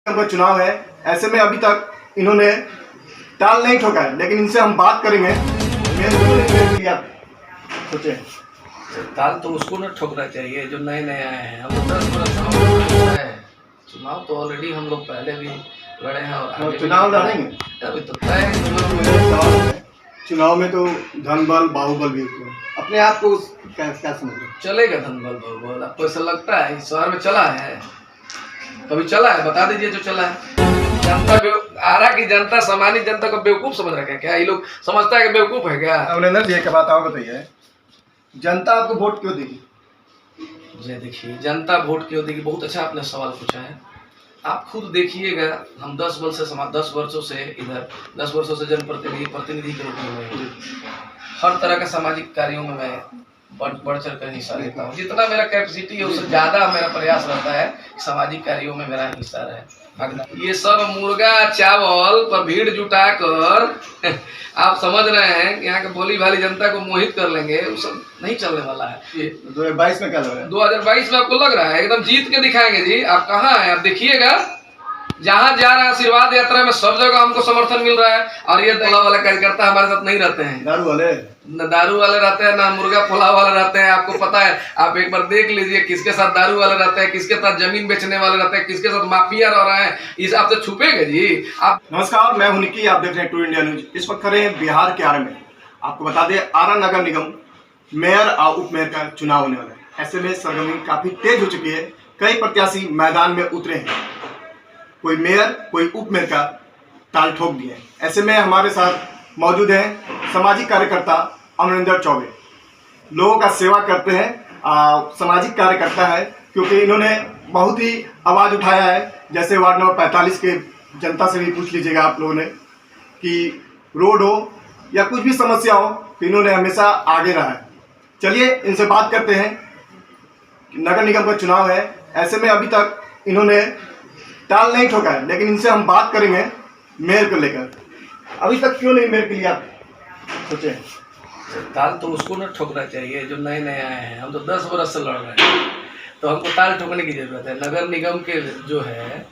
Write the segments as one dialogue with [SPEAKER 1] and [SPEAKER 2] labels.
[SPEAKER 1] का चुनाव है, ऐसे में अभी तक इन्होंने ताल नहीं ठोका है, लेकिन इनसे हम बात करेंगे। सोचे
[SPEAKER 2] ताल तो उसको न ठोकना चाहिए जो नए नए आए हैं। हम 10 वर्ष है, चुनाव तो ऑलरेडी हम लोग पहले भी लड़े हैं और आगे
[SPEAKER 1] चुनाव लड़ेंगे।
[SPEAKER 2] अभी तो तय है।
[SPEAKER 1] चुनाव में तो धन बल बाहुबल भी होते हैं, अपने आप को क्या समझ रहे?
[SPEAKER 2] चलेगा धन बल बाहुबल? आपको ऐसा लगता है इस शहर में चला है? कभी चला है? बता दीजिए जो चला है। जनता आरा की जनता, सामान्य जनता को बेवकूफ समझ रखा है क्या? ये लोग समझता है कि बेवकूफ है क्या?
[SPEAKER 1] अमरिंदर जी एक बात और बताइए, जनता आपको वोट क्यों देगी?
[SPEAKER 2] जी देखिए, जनता वोट क्यों देगी, बहुत अच्छा आपने सवाल पूछा है। आप खुद देखिएगा, हम 10 वर्षों से इधर 10 वर्षों से प्रतिनिधि के रूप में मैं हर तरह के सामाजिक कार्यों में मैं बढ़ चढ़ कर हिस्सा लेता हूँ। जितना मेरा कैपेसिटी है उससे ज़्यादा मेरा प्रयास रहता है कि सामाजिक कार्यों में मेरा हिस्सा रहे। ये सब मुर्गा चावल पर भीड़ जुटा कर आप समझ रहे हैं कि यहाँ के भोली भाली जनता को मोहित कर लेंगे, वो सब नहीं चलने वाला है।
[SPEAKER 1] 2022 में क्या लग रहा है?
[SPEAKER 2] 2022 में आपको लग रहा है एकदम जीत के दिखाएंगे जी। आप कहाँ हैं? आप देखिएगा, जहाँ जा रहा है आशीर्वाद यात्रा में सब जगह हमको समर्थन मिल रहा है। और ये पुलाव वाला कार्यकर्ता हमारे साथ नहीं रहते हैं, दारू वाले रहते हैं, ना मुर्गा पुलाव वाले रहते हैं। आपको पता है, आप एक बार देख लीजिए किसके साथ दारू वाले रहते हैं, किसके साथ जमीन बेचने वाले रहते हैं, किसके साथ माफिया रह रहे हैं। इस आप तो छुपेंगे जी आप।
[SPEAKER 1] नमस्कार, मैं हूं निकी, आप देख रहे हैं टू इंडिया न्यूज। इस वक्त खड़े हैं बिहार के आरा में। आपको बता दें, आरा नगर निगम मेयर और उप मेयर का चुनाव होने वाला है। ऐसे में सरगर्मी काफी तेज हो चुकी है, कई प्रत्याशी मैदान में उतरे हैं, कोई मेयर कोई उप मेयर का ताल ठोक दिए हैं। ऐसे में हमारे साथ मौजूद हैं सामाजिक कार्यकर्ता अमरिंदर चौबे। लोगों का सेवा करते हैं, सामाजिक कार्यकर्ता है, क्योंकि इन्होंने बहुत ही आवाज़ उठाया है। जैसे वार्ड नंबर 45 के जनता से भी पूछ लीजिएगा आप लोगों ने कि रोड हो या कुछ भी समस्या हो, तो इन्होंने हमेशा आगे रहा है। चलिए इनसे बात करते हैं। नगर निगम का चुनाव है, ऐसे में अभी तक इन्होंने ताल नहीं ठोका है, लेकिन इनसे हम बात करेंगे मेयर को लेकर। अभी तक क्यों नहीं मेयर के लिए आप सोचे?
[SPEAKER 2] ताल तो उसको न ठोकना चाहिए जो नए नए आए हैं। हम तो 10 वर्ष से लड़ रहे हैं, तो हमको ताल ठोकने की जरूरत है। नगर निगम के जो है,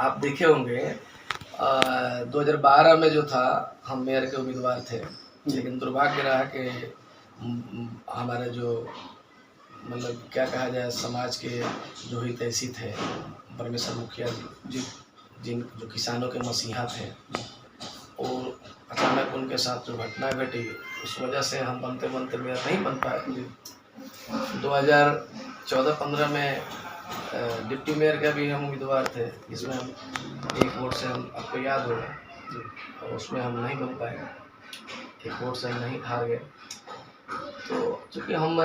[SPEAKER 2] आप देखे होंगे 2012 में जो था, हम मेयर के उम्मीदवार थे, लेकिन दुर्भाग्य रहा कि हमारे जो मतलब क्या कहा जाए, समाज के जो हितैषी थे, परमेश्वर मुखिया जी जो किसानों के मसीहा थे, और अचानक उनके साथ जो घटना घटी, उस वजह से हम बनते मेयर नहीं बन पाए। 2014-15 में डिप्टी मेयर का भी हम उम्मीदवार थे, इसमें हम 1 वोट से, हम आपको याद होगा, और उसमें हम नहीं बन पाए, 1 वोट से हम नहीं हार गए। तो चूँकि हम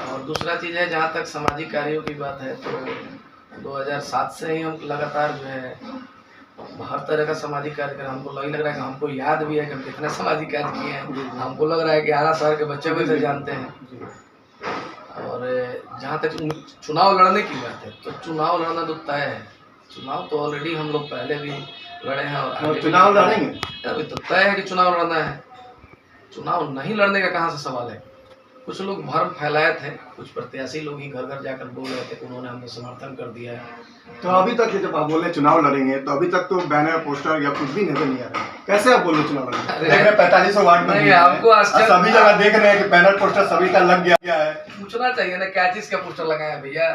[SPEAKER 2] और दूसरा चीज़ है, जहाँ तक सामाजिक कार्यों की बात है, तो 2007 से ही हम लगातार जो है हर तरह का सामाजिक कार्य कर। हमको नहीं लग रहा है कि हमको याद भी है कि हम कितने सामाजिक कार्य किए हैं। हमको लग रहा है कि आरा शहर के बच्चे भी से जानते हैं। और जहाँ तक चुनाव लड़ने की बात है, तो चुनाव लड़ना तो तय है। चुनाव तो ऑलरेडी हम लोग पहले भी लड़े हैं और आगे
[SPEAKER 1] चुनाव लड़ेंगे।
[SPEAKER 2] अभी तो तय है कि चुनाव लड़ना है। चुनाव नहीं लड़ने का कहाँ से सवाल है? कुछ लोग भ्रम फैलाए थे, कुछ प्रत्याशी लोग ही घर घर जाकर बोल रहे थे, उन्होंने हमें समर्थन कर दिया है।
[SPEAKER 1] तो अभी तक जब आप बोल रहे चुनाव लड़ेंगे, तो अभी तक तो बैनर पोस्टर या कुछ भी नजर नहीं आ रहा है। कैसे आप बोल रहे चुनाव लड़ेंगे? 45 वार्ड में
[SPEAKER 2] नहीं, हमको
[SPEAKER 1] सभी जगह देख रहे हैं कि बैनर पोस्टर सभी का लग गया है। पूछना
[SPEAKER 2] चाहिए ना, क्या चीज का पोस्टर लगाया भैया?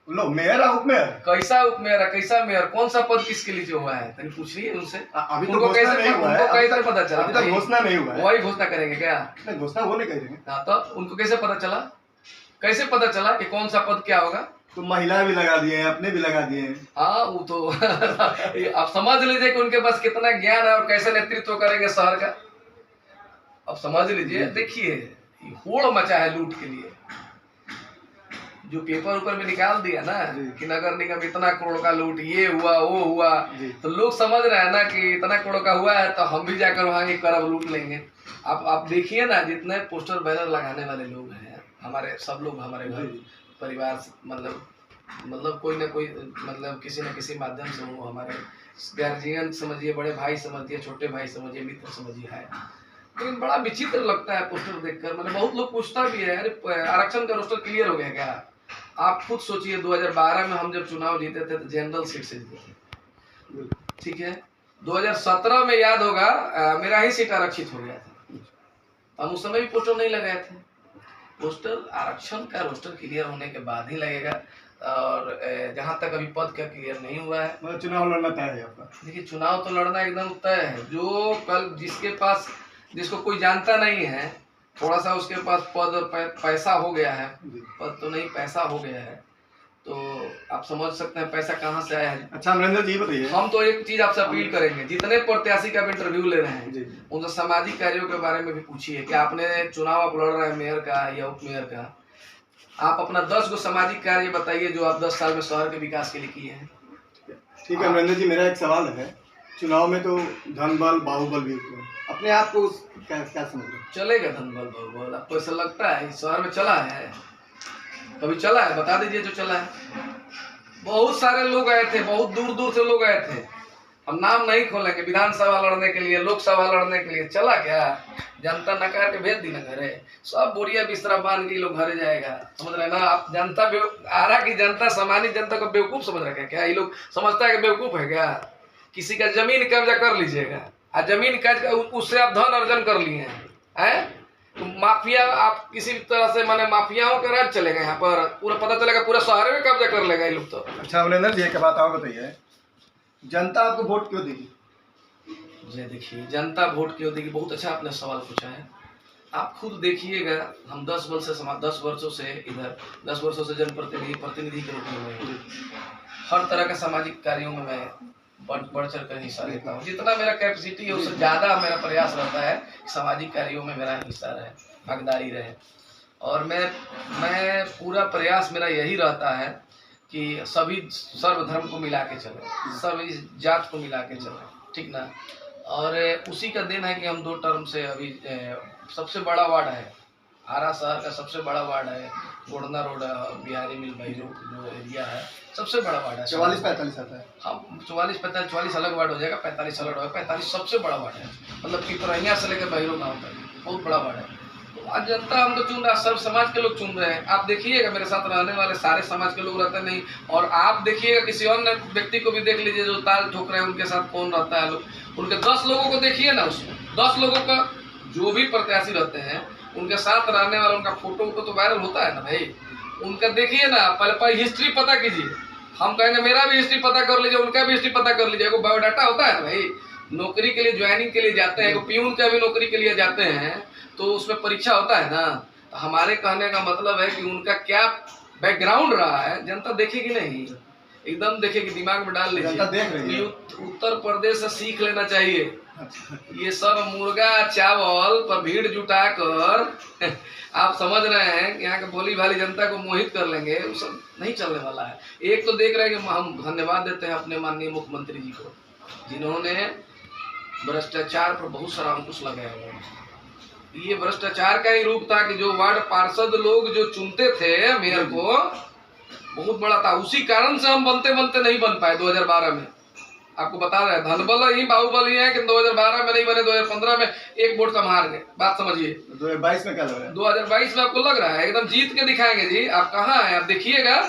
[SPEAKER 1] लो मेयर और उप मेयर,
[SPEAKER 2] कैसा उप मेयर है, कैसा मेयर, कौन सा पद किसके लिए जो हुआ है, तनी पूछिए उनसे।
[SPEAKER 1] अभी तो घोषणा नहीं हुआ है,
[SPEAKER 2] कैसे पता चला?
[SPEAKER 1] अभी तक घोषणा नहीं हुआ है।
[SPEAKER 2] वही घोषणा करेंगे क्या?
[SPEAKER 1] नहीं, घोषणा वो नहीं करेंगे।
[SPEAKER 2] हाँ, तो उनको कैसे पता चला? कैसे पता चला कि कौन सा पद क्या होगा?
[SPEAKER 1] तो महिलाएं भी लगा दिए हैं, अपने भी लगा दिए हैं।
[SPEAKER 2] हाँ, वो तो आप समझ लीजिए कि उनके पास कितना ज्ञान है और कैसे नेतृत्व करेंगे शहर का। अब समझ लीजिए, देखिए होड़ मचा है लूट के लिए। जो पेपर ऊपर में निकाल दिया ना कि नगर निगम इतना करोड़ का लूट, ये हुआ वो हुआ, तो लोग समझ रहे हैं ना कि इतना करोड़ का हुआ है, तो हम भी जाकर वहाँ की करब लूट लेंगे। आप देखिए ना, जितने पोस्टर बैनर लगाने वाले लोग हैं, हमारे सब लोग हमारे घर परिवार मतलब कोई ना कोई, मतलब किसी न किसी माध्यम से वो हमारे गार्जियन समझिए, बड़े भाई समझिए, छोटे भाई समझिए, मित्र समझिए है। लेकिन बड़ा विचित्र लगता है पोस्टर देखकर। मतलब बहुत लोग पूछता भी है, अरे आरक्षण का रोस्टर क्लियर हो गया क्या? आप खुद सोचिए 2012 में हम जब चुनाव जीते थे तो जनरल सीट से जीते थे, ठीक है। 2017 में याद होगा मेरा ही सीट आरक्षित हो गया था। हम उस समय भी पोस्टर नहीं लगाए थे। पोस्टर आरक्षण का रोस्टर क्लियर होने के बाद ही लगेगा, और जहाँ तक अभी पद का क्लियर नहीं हुआ है।
[SPEAKER 1] मतलब चुनाव लड़ना तय है आपका?
[SPEAKER 2] देखिए, चुनाव तो लड़ना एकदम तय है। जो कल जिसके पास, जिसको कोई जानता नहीं है, थोड़ा सा उसके पास पद और पैसा हो गया है, पद तो नहीं पैसा हो गया है, तो आप समझ सकते हैं पैसा कहाँ से आया है।
[SPEAKER 1] अच्छा अमरिंदर जी बताइए,
[SPEAKER 2] हम तो एक चीज आपसे अपील करेंगे, जितने प्रत्याशी का आप इंटरव्यू ले रहे हैं उनसे सामाजिक कार्यों के बारे में भी पूछिए कि आपने चुनाव आप लड़ रहे हैं मेयर का या उप मेयर का, आप अपना 10 गो सामाजिक कार्य बताइए जो आप 10 साल में शहर के विकास के लिए किए हैं।
[SPEAKER 1] ठीक है अमरिंदर जी, मेरा एक सवाल है, चुनाव में तो धन बल बाहुबल भी होते हैं, अपने आप को क्या समझ रहे हैं?
[SPEAKER 2] चलेगा धन बल बाहुबल? आपको ऐसा लगता है इस शहर में चला है? कभी चला है? बता दीजिए जो चला है। बहुत सारे लोग आए थे, बहुत दूर दूर से लोग आए थे, हम नाम नहीं खोलेंगे, विधानसभा लड़ने के लिए, लोकसभा लड़ने के लिए। चला क्या? जनता नकार के भेज दी ना घरे, सब बोरिया बिस्तरा बांध के लोग घरे जाएगा। समझ रहे ना आप? जनता आरा की जनता, सामान्य जनता को बेवकूफ समझ रहे हैं क्या? ये लोग समझता है कि बेवकूफ है क्या? किसी का जमीन कब्जा कर लीजिएगा, और जमीन कब्जा उससे आप धन अर्जन कर लिए हैं, तो माफिया आप किसी तरह से, माने माफियाओं का राज चलेगा यहाँ पर, पूरा पता चलेगा पूरा शहर में कब्जा कर लेगा ये लोग तो।
[SPEAKER 1] अच्छा अमरिंदर जी एक बात और बताइए, जनता आपको वोट क्यों देगी?
[SPEAKER 2] जी देखिए, जनता वोट क्यों देगी, बहुत अच्छा आपने सवाल पूछा है। आप खुद देखिएगा, हम 10 वर्षों से इधर 10 वर्षों से प्रतिनिधि के रूप में हर तरह के सामाजिक कार्यों में मैं बढ़ चढ़ कर हिस्सा लेता हूँ। जितना मेरा कैपेसिटी है उससे ज़्यादा मेरा प्रयास रहता है कि सामाजिक कार्यों में मेरा हिस्सा रहे, भागीदारी रहे। और मैं पूरा प्रयास मेरा यही रहता है कि सभी सर्वधर्म को मिला के चले, सभी जात को मिला के चले, ठीक ना। और उसी का दिन है कि हम 2 टर्म से अभी सबसे बड़ा वार्ड है आरा शहर का, सबसे बड़ा वार्ड है गोड़ना रोड, बिहारी मिल भाई जो एरिया है, सबसे बड़ा वार्ड है।
[SPEAKER 1] 44-45 आता है।
[SPEAKER 2] हाँ 44 अलग वार्ड हो जाएगा, 45 अलग होगा। 45 सबसे बड़ा वार्ड है, मतलब पिपरैया से लेकर बहिरो गाँव तक बहुत बड़ा वार्ड है। तो आज जनता हमको चुन रहा है, सब समाज के लोग चुन रहे हैं। आप देखिएगा मेरे साथ रहने वाले सारे समाज के लोग रहते नहीं, और आप देखिएगा किसी अन्य व्यक्ति को भी देख लीजिए जो ताल ठोक रहे हैं, उनके साथ कौन रहता है लोग, उनके 10 लोगों को देखिए ना, उसमें 10 लोगों का जो भी प्रत्याशी रहते हैं उनके साथ रहने वाला उनका फोटो तो वायरल होता है ना भाई, उनका देखिए ना, पहले हिस्ट्री पता कीजिए। हम कहेंगे मेरा भी हिस्ट्री पता कर लीजिए, उनका भी हिस्ट्री पता कर लीजिए। बायोडाटा होता है ना भाई, नौकरी के लिए ज्वाइनिंग के लिए जाते हैं, प्यून का भी नौकरी के लिए जाते हैं तो उसमें परीक्षा होता है ना। तो हमारे कहने का मतलब है कि उनका क्या बैकग्राउंड रहा है जनता देखेगी नहीं, एकदम देखेगी, दिमाग में डाल लीजिए। उत्तर प्रदेश से सीख लेना चाहिए। ये सब मुर्गा चावल पर भीड़ जुटाकर आप समझ रहे हैं कि यहाँ के भोली भाली जनता को मोहित कर लेंगे, वो सब नहीं चलने वाला है। एक तो देख रहे हैं कि हम धन्यवाद देते हैं अपने माननीय मुख्यमंत्री जी को, जिन्होंने भ्रष्टाचार पर बहुत सारा अंकुश लगाया हुआ है। ये भ्रष्टाचार का ही रूप था कि जो वार्ड पार्षद लोग जो चुनते थे मेयर को, बहुत बड़ा था। उसी कारण से हम बनते नहीं बन पाए 2012 में। आपको बता रहे हैं, धनबल ही बाहुबल ही है कि 2012 में नहीं बने, 2015 में 1 वोट कम हार गए। बात समझिए।
[SPEAKER 1] 2022 में क्या लग रहा है? 2022
[SPEAKER 2] में आपको लग रहा है एकदम जीत के दिखाएंगे जी। आप कहाँ हैं? आप देखिएगा,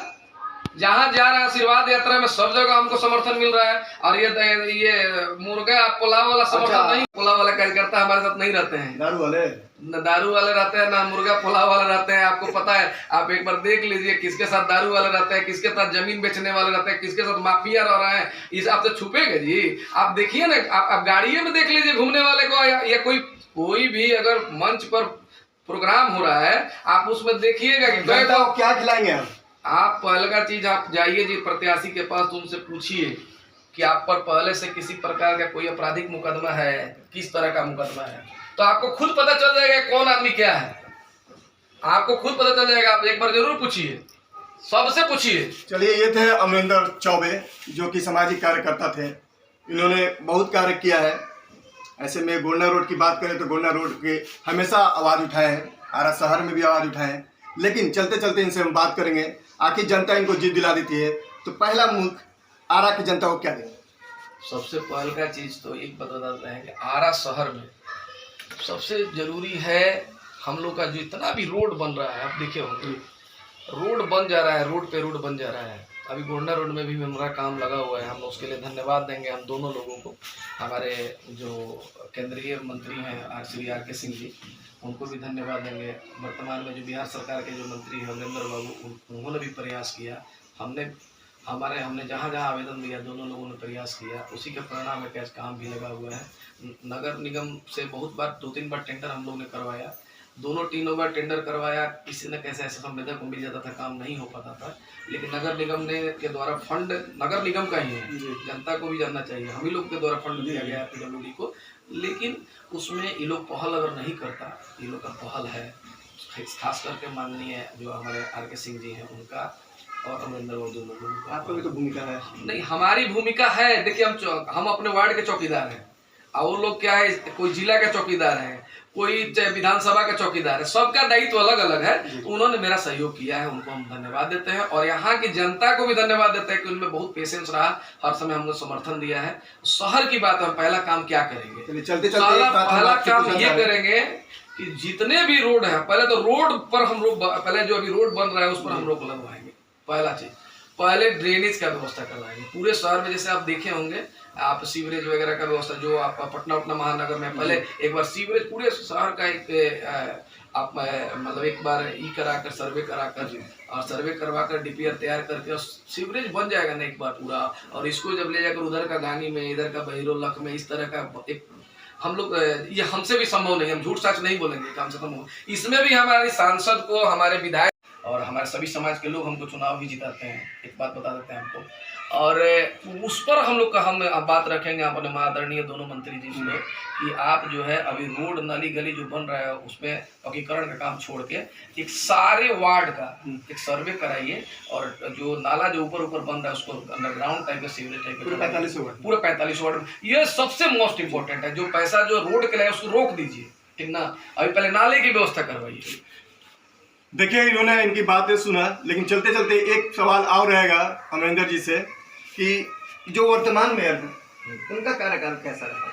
[SPEAKER 2] जहाँ जा रहा है आशीर्वाद यात्रा में सब जगह हमको समर्थन मिल रहा है। और ये मुर्गा पुलाव वाला समर्थन नहीं, पुलाव वाला कार्यकर्ता हमारे साथ नहीं रहते हैं, दारू वाले रहते हैं ना, मुर्गा पुलाव वाले रहते हैं। आपको पता है, आप एक बार देख लीजिए किसके साथ दारू वाले रहते हैं, किसके साथ जमीन बेचने वाले रहते हैं, किसके साथ माफिया रह रहे हैं। इस आप तो छुपेगा जी। आप देखिए ना, आप गाड़ियों में देख लीजिए घूमने वाले को, या कोई भी अगर मंच पर प्रोग्राम हो रहा है आप उसमें देखिएगा कि
[SPEAKER 1] क्या खिलाएंगे
[SPEAKER 2] आप। पहले का चीज, आप जाइए जी प्रत्याशी के पास, तो उनसे पूछिए कि आप पर पहले से किसी प्रकार का कोई आपराधिक मुकदमा है, किस तरह का मुकदमा है, तो आपको खुद पता चल जाएगा कौन आदमी क्या है। आपको खुद पता चल जाएगा। आप एक बार जरूर पूछिए, सबसे पूछिए।
[SPEAKER 1] चलिए, ये थे अमरिंदर चौबे, जो कि सामाजिक कार्यकर्ता थे। इन्होंने बहुत कार्य किया है। ऐसे में गोंडा रोड की बात करें तो गोंडा रोड के हमेशा आवाज़ उठाए हैं, आरा शहर में भी आवाज़ उठाए हैं। लेकिन चलते चलते इनसे हम बात करेंगे, आखिर जनता इनको जीत दिला देती है तो पहला मुल्क आरा की जनता को क्या देंगे?
[SPEAKER 2] सबसे पहले का चीज़ तो एक बताते हैं कि आरा शहर में सबसे जरूरी है हम लोग का जो इतना भी रोड बन रहा है, आप देखे होंगे रोड बन जा रहा है, रोड पे रोड बन जा रहा है। अभी गोंडा रोड में भी हमारा काम लगा हुआ है, हम उसके लिए धन्यवाद देंगे हम दोनों लोगों को। हमारे जो केंद्रीय मंत्री हैं श्री आर के सिंह जी, उनको भी धन्यवाद देंगे। वर्तमान में जो बिहार सरकार के जो मंत्री हैं अमरिंदर बाबू, उन्होंने भी प्रयास किया। हमने जहाँ जहाँ आवेदन दिया दोनों लोगों ने प्रयास किया, उसी के परिणाम में कैसे काम भी लगा हुआ है। नगर निगम से बहुत बार 2-3 बार टेंडर हम लोग ने करवाया, तीनों बार टेंडर करवाया, किसी न कैसे ऐसे संवेदक को मिल जाता था, काम नहीं हो पाता था। लेकिन नगर निगम ने के द्वारा फंड नगर निगम का ही है, जनता को भी जानना चाहिए, हम ही लोग के द्वारा फंड दिया गया है PWD को। लेकिन उसमें ये लोग पहल अगर नहीं करता, ये लोग का पहल है खास करके माननीय जो हमारे आर के सिंह जी हैं उनका और अमरिंदर बाबू दोनों लोगों का।
[SPEAKER 1] आपका भी तो भूमिका है।
[SPEAKER 2] नहीं, हमारी भूमिका है, देखिए हम अपने वार्ड के चौकीदार हैं और वो लोग क्या है, कोई जिला के चौकीदार हैं, कोई विधानसभा का चौकीदार है, सबका दायित्व अलग अलग है। तो उन्होंने मेरा सहयोग किया है, उनको हम धन्यवाद देते हैं और यहाँ की जनता को भी धन्यवाद देते हैं कि उनमें बहुत पेशेंस रहा, हर समय हमको समर्थन दिया है। शहर की बात है, पहला काम क्या करेंगे, पहला काम ये करेंगे कि जितने भी रोड है, पहले तो रोड पर हम लोग, पहले जो अभी रोड बन रहा है उस पर हम रोक लगवाएंगे। पहला चीज, पहले ड्रेनेज का व्यवस्था करवाएंगे पूरे शहर में। जैसे आप देखे होंगे आप सीवरेज वगैरह का व्यवस्था जो आप पटना महानगर में पहले एक बार सीवरेज पूरे शहर का एक आप मतलब एक बार कराकर सर्वे कराकर और सर्वे करवाकर DPR तैयार करके और सीवरेज बन जाएगा ना एक बार पूरा। और इसको जब ले जाकर उधर का गानी में, इधर का बहिरोलख में, इस तरह का एक हम लोग, ये हमसे भी संभव नहीं, हम झूठ सच नहीं बोलेंगे, कम से कम इसमें भी हमारे सांसद को, हमारे विधायक और हमारे सभी समाज के लोग हमको चुनाव भी जिताते हैं, एक बात बता देते हैं हमको। और उस पर हम लोग का हम बात रखेंगे अपने आदरणीय दोनों मंत्री जी से कि आप जो है अभी रोड नाली गली जो बन रहा है उसमें पक्कीकरण का काम छोड़ के एक सारे वार्ड का एक सर्वे कराइए और जो नाला जो ऊपर बन रहा है उसको अंडरग्राउंड टाइप का सीवरेज टाइप का पूरा 45 वार्ड में। ये सबसे मोस्ट इम्पोर्टेंट है, जो पैसा जो रोड के लिए उसको रोक दीजिए, ठीक ना। अभी पहले नाले की व्यवस्था करवाइए।
[SPEAKER 1] देखिए, इन्होंने इनकी बातें सुना, लेकिन चलते चलते एक सवाल और रहेगा अमरिंदर जी से कि जो वर्तमान मेयर है उनका कार्यकाल कैसा रहा,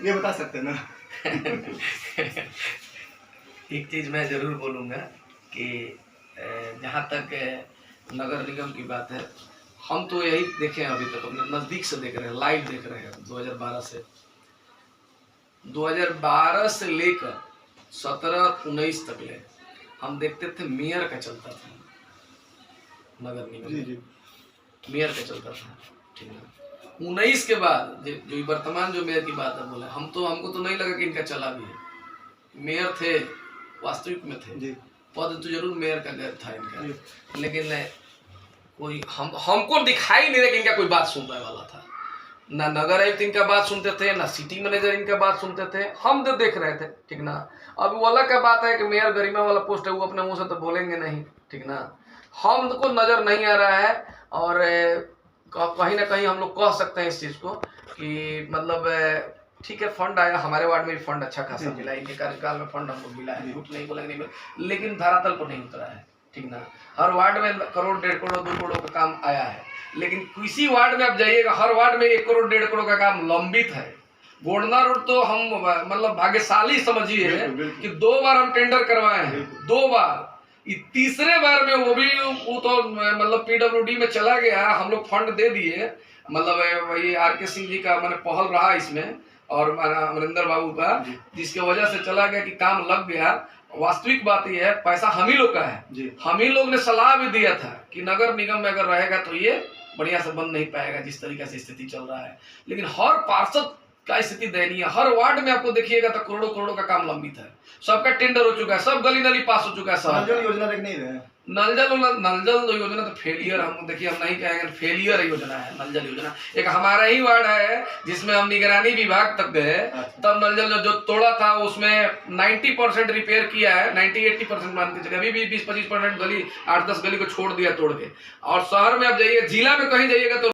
[SPEAKER 1] ये बता सकते हैं ना?
[SPEAKER 2] एक चीज मैं जरूर बोलूँगा कि जहाँ तक नगर निगम की बात है, हम तो यही देखे हैं, अभी तक अपने नज़दीक से देख रहे हैं, लाइव देख रहे हैं। 2012 से लेकर 17-19 तक ले हम देखते थे मेयर का चलता था, नगर निगम मेयर का चलता था, ठीक है। 19 के बाद जो वर्तमान जो मेयर की बात है बोले, हमको तो नहीं लगा कि इनका चला भी है। मेयर थे, वास्तविक में थे, पद तो जरूर मेयर का गैर था इनका, लेकिन कोई हमको दिखाई नहीं रहा कि इनका कोई बात सुनने वाला था। ना नगर आयुक्त इनका बात सुनते थे, ना सिटी मैनेजर इनका बात सुनते थे, हम तो देख रहे थे, ठीक ना। अब वो अलग का बात है कि मेयर गरिमा वाला पोस्ट है, वो अपने मुंह से तो बोलेंगे नहीं, ठीक ना। हमको नजर नहीं आ रहा है और कहीं ना कहीं हम लोग कह सकते हैं इस चीज को कि मतलब ठीक है, फंड आया, हमारे वार्ड में भी फंड अच्छा खासा मिला, इनके कार्यकाल में फंड हमको मिला है, झूठ नहीं बोलेंगे, नहीं मिला, लेकिन धरातल पर नहीं उतरा है, ठीक ना। हर वार्ड में 1 करोड़ 1.5 करोड़ 2 करोड़ का काम आया है, लेकिन किसी वार्ड में आप जाइएगा, हर वार्ड में 1 करोड़ 1.5 करोड़ का काम लंबित है। गोंडा रोड तो हम मतलब भाग्यशाली समझिए कि 2 बार हम टेंडर करवाए हैं, 2 बार, तीसरे बार में वो तो मतलब PWD में चला गया, हम लोग फंड दे दिए, मतलब ये आर के सिंह जी का मैंने पहल रहा इसमें और अमरिंदर बाबू का, जिसके वजह से चला गया कि काम लग गया। वास्तविक बात यह है, पैसा हम ही लोग का है, हम ही लोग ने सलाह भी दिया था कि नगर निगम में अगर रहेगा तो ये बढ़िया से बन नहीं पाएगा जिस तरीके से स्थिति चल रहा है। लेकिन हर पार्षद का स्थिति दयनीय, हर वार्ड में आपको देखिएगा तो करोड़ों करोड़ों का काम लंबित है, सबका टेंडर हो चुका है, सब गली नली पास हो चुका है।
[SPEAKER 1] नल योजना देख नहीं रहे,
[SPEAKER 2] नल जल योजना तो फेलियर, हम देखिए हम नहीं कहेंगे फेलियर योजना है नल जल योजना। एक हमारा ही वार्ड है जिसमें हम निगरानी विभाग तक गए, तब नल जल जो तोड़ा था उसमें 90% रिपेयर किया है, 90-80% मान के चलिए, अभी भी 20-25% गली 8-10 गली को छोड़ दिया तोड़ के। और शहर में आप जाइए, जिला में कहीं जाइएगा तो